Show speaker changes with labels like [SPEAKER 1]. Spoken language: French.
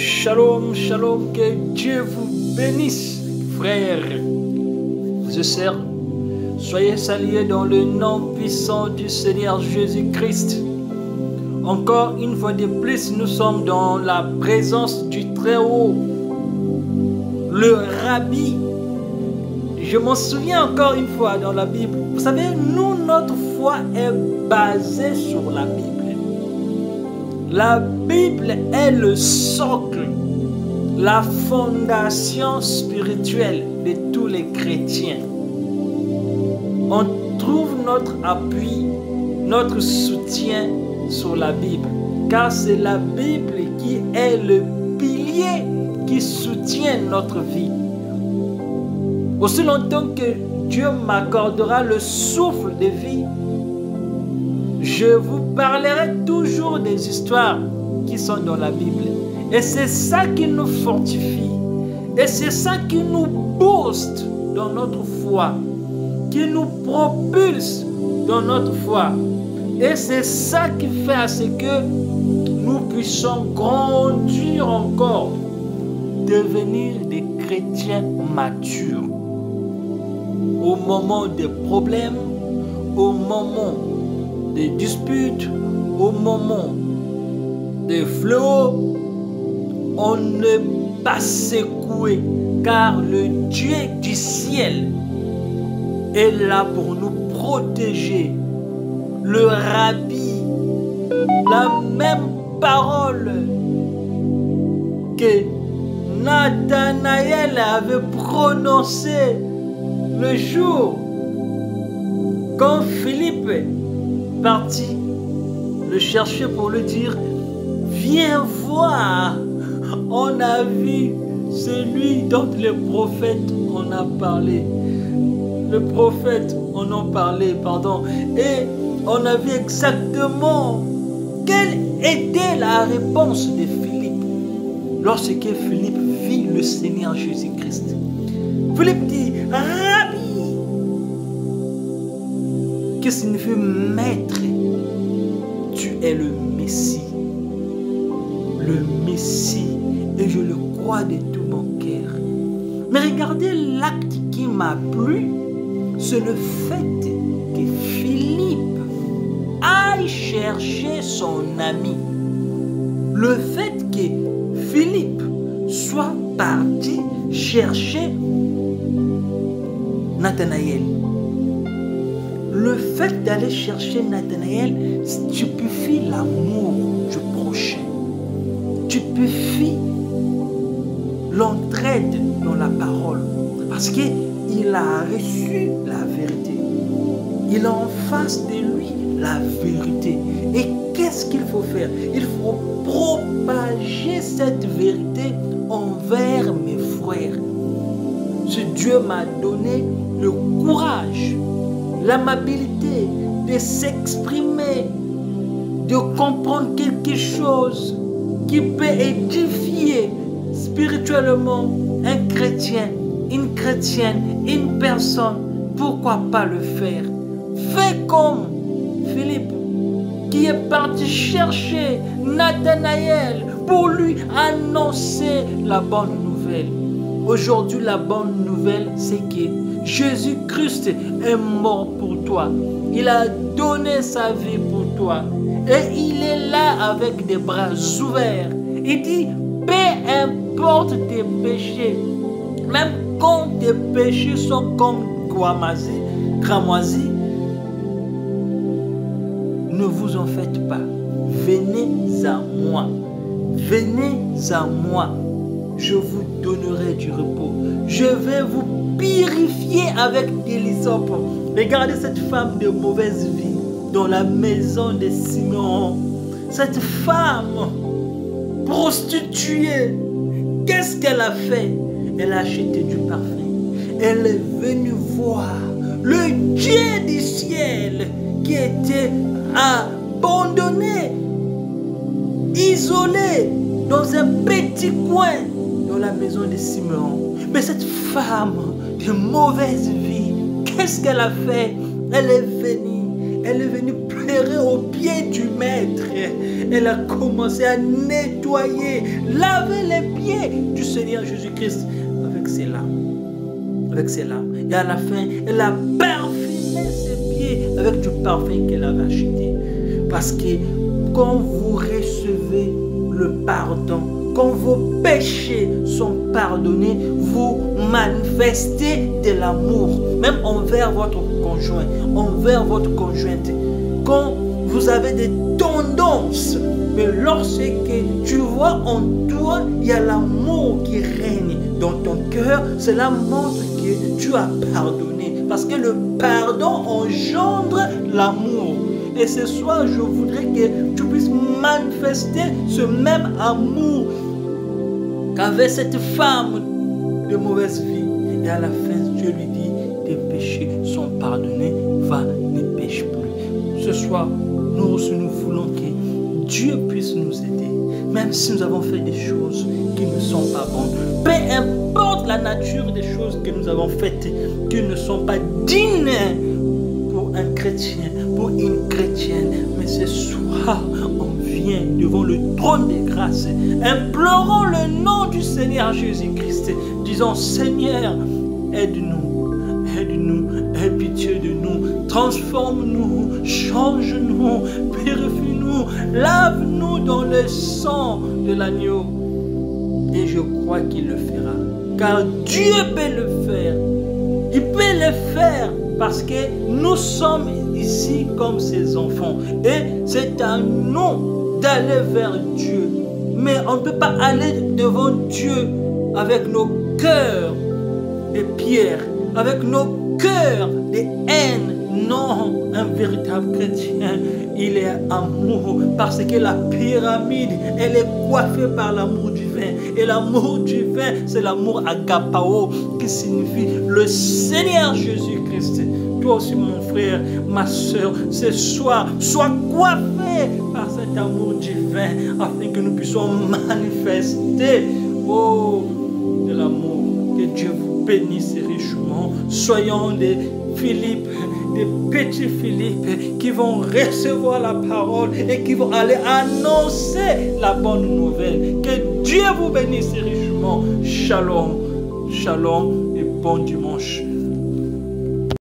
[SPEAKER 1] Shalom, shalom, que Dieu vous bénisse, frères et sœurs. Soyez salués dans le nom puissant du Seigneur Jésus-Christ. Encore une fois de plus, nous sommes dans la présence du Très-Haut, le Rabbi. Je m'en souviens encore une fois dans la Bible. Vous savez, nous, notre foi est basée sur la Bible. La Bible est le socle, la fondation spirituelle de tous les chrétiens. On trouve notre appui, notre soutien sur la Bible, car c'est la Bible qui est le pilier qui soutient notre vie. Aussi longtemps que Dieu m'accordera le souffle de vie, je vous parlerai toujours des histoires qui sont dans la Bible. Et c'est ça qui nous fortifie. Et c'est ça qui nous booste dans notre foi, qui nous propulse dans notre foi. Et c'est ça qui fait à ce que nous puissions grandir encore, devenir des chrétiens matures. Au moment des problèmes, au moment des disputes, au moment des fléaux, on ne pas secouer, car le Dieu du ciel est là pour nous protéger. Le Rabbi, la même parole que Nathanaël avait prononcée le jour quand Philippe est parti le chercher pour lui dire: viens voir, on a vu celui dont les prophètes on a parlé. Le prophète on en parlait, pardon, et on a vu exactement quelle était la réponse de Philippe lorsque Philippe vit le Seigneur Jésus-Christ. Philippe dit: Rabbi, que signifie maître? Tu es le Messie. Le Messie, et je le crois de tout mon cœur. Mais regardez l'acte qui m'a plu, c'est le fait que Philippe aille chercher son ami. Le fait que Philippe soit parti chercher Nathanaël. Le fait d'aller chercher Nathanaël stupéfie l'amour du prochain. Stupéfie l'entraide dans la parole. Parce qu'il a reçu la vérité. Il a en face de lui la vérité. Et qu'est-ce qu'il faut faire? Il faut propager cette vérité envers mes frères. Ce Dieu m'a donné le courage, l'amabilité de s'exprimer, de comprendre quelque chose qui peut édifier spirituellement un chrétien, une chrétienne, une personne. Pourquoi pas le faire? Fais comme Philippe qui est parti chercher Nathanaël pour lui annoncer la bonne nouvelle. Aujourd'hui, la bonne nouvelle, c'est que Jésus-Christ est mort pour toi. Il a donné sa vie pour toi. Et il est là avec des bras ouverts. Il dit: peu importe tes péchés, même quand tes péchés sont comme cramoisis, ne vous en faites pas. Venez à moi. Venez à moi. Je vous donnerai du repos. Je vais vous purifier avec des hyssopes. Regardez cette femme de mauvaise vie dans la maison de Simeon. Cette femme prostituée, qu'est-ce qu'elle a fait? Elle a acheté du parfum. Elle est venue voir le Dieu du ciel qui était abandonné, isolé dans un petit coin dans la maison de Simeon. Mais cette femme de mauvaise vie, qu'est-ce qu'elle a fait? Elle est venue errait au pied du maître. Elle a commencé à nettoyer, laver les pieds du Seigneur Jésus-Christ avec ses larmes. Avec ses larmes. Et à la fin, elle a parfumé ses pieds avec du parfum qu'elle avait acheté. Parce que quand vous recevez le pardon, quand vos péchés sont pardonnés, vous manifestez de l'amour, même envers votre conjoint, envers votre conjointe. Quand vous avez des tendances, mais lorsque tu vois en toi, il y a l'amour qui règne dans ton cœur, cela montre que tu as pardonné. Parce que le pardon engendre l'amour. Et ce soir, je voudrais que tu puisses manifester ce même amour qu'avait cette femme de mauvaise vie. Et à la fin, Dieu lui dit, tes péchés sont pardonnés, va, ne pêche plus. Ce soir, nous aussi, nous voulons que Dieu puisse nous aider. Même si nous avons fait des choses qui ne sont pas bonnes. Peu importe la nature des choses que nous avons faites, qui ne sont pas dignes pour un chrétien, pour une chrétienne. Mais ce soir, on vient devant le trône des grâces, implorons le nom du Seigneur Jésus-Christ, disons, Seigneur, aide-nous, aide-nous, aie pitié de nous, transforme-nous, change-nous, purifie-nous, lave-nous dans le sang de l'agneau. Et je crois qu'il le fera, car Dieu peut le faire. Il peut le faire parce que nous sommes ici comme ses enfants. Et c'est à nous d'aller vers Dieu. Mais on ne peut pas aller devant Dieu avec nos cœurs de pierre, avec nos cœurs de haine. Non, un véritable chrétien, il est amour, parce que la pyramide, elle est coiffée par l'amour divin. Et l'amour divin, c'est l'amour agapao, qui signifie le Seigneur Jésus-Christ. Toi aussi, mon frère, ma soeur, ce soir, sois coiffé par cet amour divin, afin que nous puissions manifester, oh, de l'amour. Que Dieu vous bénisse richement. Soyons des Philippe, des petits Philippe qui vont recevoir la parole et qui vont aller annoncer la bonne nouvelle. Que Dieu vous bénisse richement. Shalom, shalom et bon dimanche.